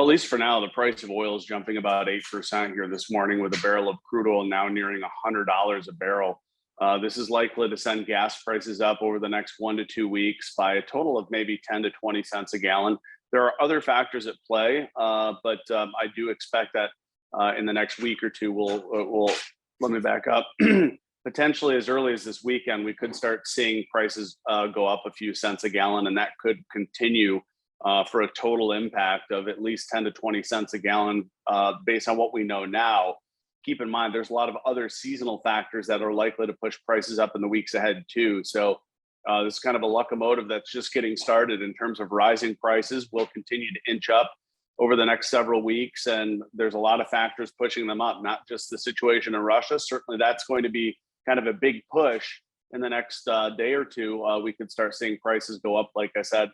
Well, at least for now, the price of oil is jumping about 8% here this morning, with a barrel of crude oil now nearing $100 a barrel. This is likely to send gas prices up over the next 1 to 2 weeks by a total of maybe 10 to 20 cents a gallon. There are other factors at play, but I do expect that in the next week or two, we'll let me back up. Potentially as early as this weekend, we could start seeing prices go up a few cents a gallon, and that could continue for a total impact of at least 10 to 20 cents a gallon based on what we know now. Keep in mind, there's a lot of other seasonal factors that are likely to push prices up in the weeks ahead too. So this is kind of a locomotive that's just getting started in terms of rising prices. Will continue to inch up over the next several weeks, and there's a lot of factors pushing them up, not just the situation in Russia. Certainly that's going to be kind of a big push in the next day or two. We could start seeing prices go up, like I said,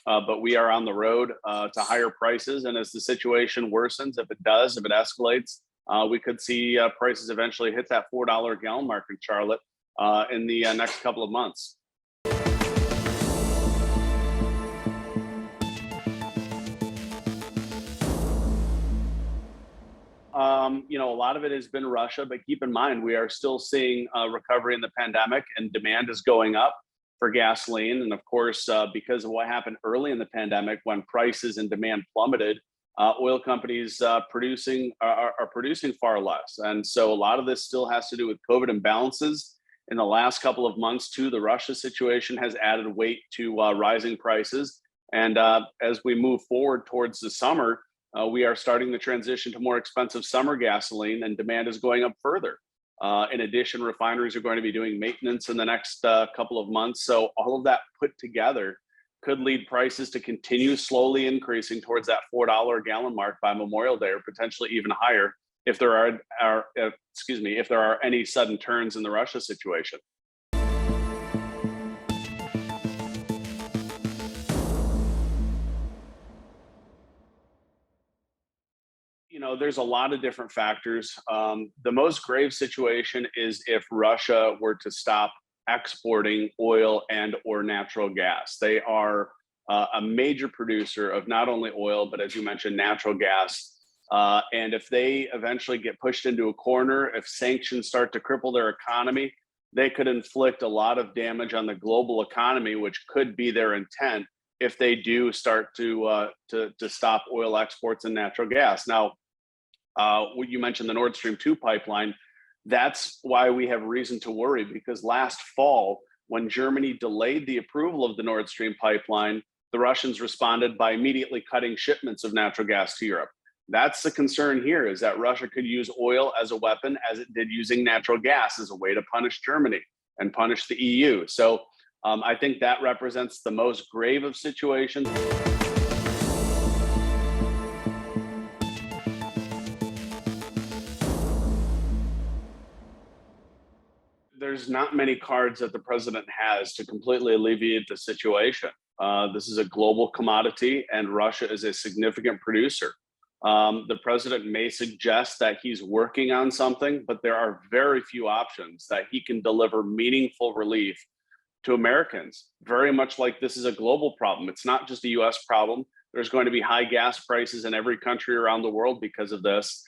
but we are on the road to higher prices. And as the situation worsens, if it escalates, we could see prices eventually hit that $4 a gallon mark in Charlotte in the next couple of months. A lot of it has been Russia, but keep in mind, we are still seeing recovery in the pandemic, and demand is going up for gasoline. And of course, because of what happened early in the pandemic when prices and demand plummeted, oil companies are producing far less. And so a lot of this still has to do with COVID imbalances. In the last couple of months too, the Russia situation has added weight to rising prices. And as we move forward towards the summer, we are starting the transition to more expensive summer gasoline, and demand is going up further. In addition, refineries are going to be doing maintenance in the next couple of months. So all of that put together could lead prices to continue slowly increasing towards that $4 a gallon mark by Memorial Day, or potentially even higher if there are any sudden turns in the Russia situation. There's a lot of different factors. The most grave situation is if Russia were to stop exporting oil and or natural gas. They are a major producer of not only oil, but as you mentioned, natural gas. And if they eventually get pushed into a corner, if sanctions start to cripple their economy, they could inflict a lot of damage on the global economy, which could be their intent if they do start to stop oil exports and natural gas. Now, you mentioned the Nord Stream 2 pipeline. That's why we have reason to worry, because last fall, when Germany delayed the approval of the Nord Stream pipeline, the Russians responded by immediately cutting shipments of natural gas to Europe. That's the concern here, is that Russia could use oil as a weapon, as it did using natural gas as a way to punish Germany and punish the EU. So I think that represents the most grave of situations. There's not many cards that the president has to completely alleviate the situation. This is a global commodity, and Russia is a significant producer. The president may suggest that he's working on something, but there are very few options that he can deliver meaningful relief to Americans. Very much like this is a global problem. It's not just a US problem. There's going to be high gas prices in every country around the world because of this.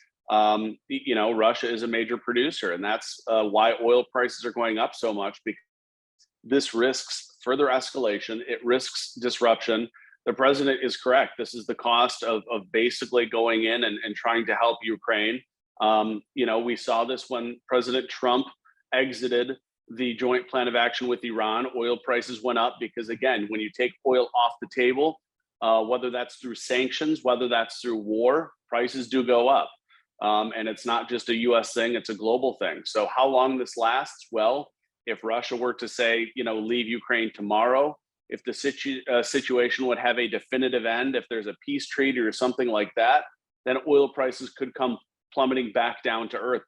Russia is a major producer, and that's why oil prices are going up so much, because this risks further escalation. It risks disruption. The president is correct. This is the cost of basically going in and trying to help Ukraine. We saw this when President Trump exited the joint plan of action with Iran. Oil prices went up because, again, when you take oil off the table, whether that's through sanctions, whether that's through war, prices do go up. And it's not just a US thing, it's a global thing. So how long this lasts? Well, if Russia were to say, leave Ukraine tomorrow, if the situation would have a definitive end, if there's a peace treaty or something like that, then oil prices could come plummeting back down to earth.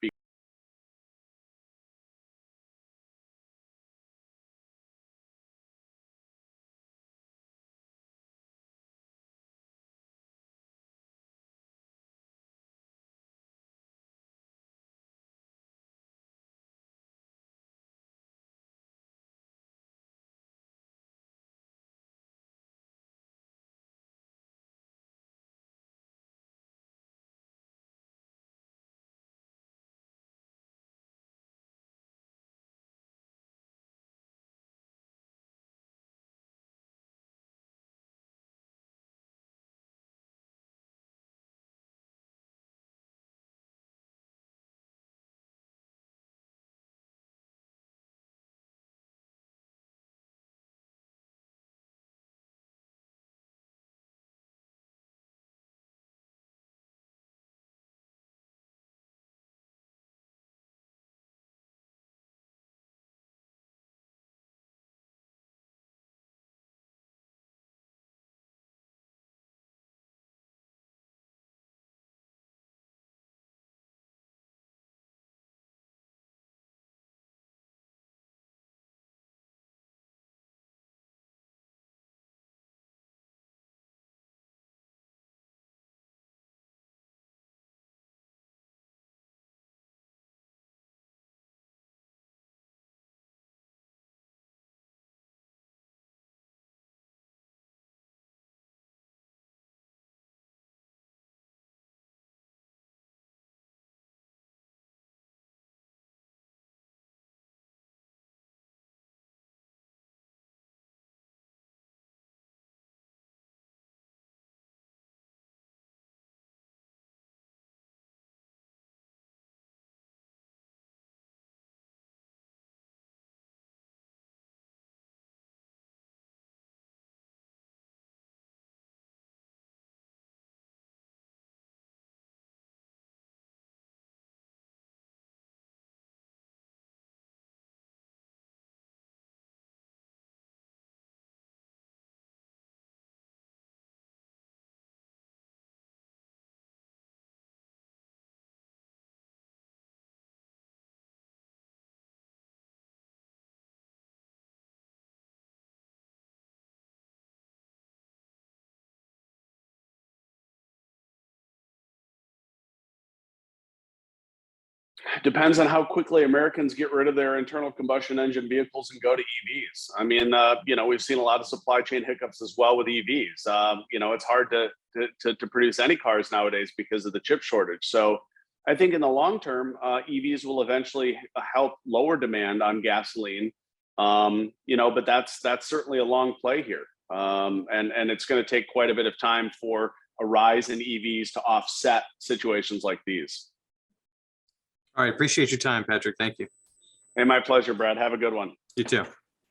Depends on how quickly Americans get rid of their internal combustion engine vehicles and go to EVs. I mean, we've seen a lot of supply chain hiccups as well with EVs. It's hard to produce any cars nowadays because of the chip shortage. So I think in the long term, EVs will eventually help lower demand on gasoline. But that's certainly a long play here. And it's going to take quite a bit of time for a rise in EVs to offset situations like these. All right. Appreciate your time, Patrick. Thank you. Hey, my pleasure, Brad. Have a good one. You too.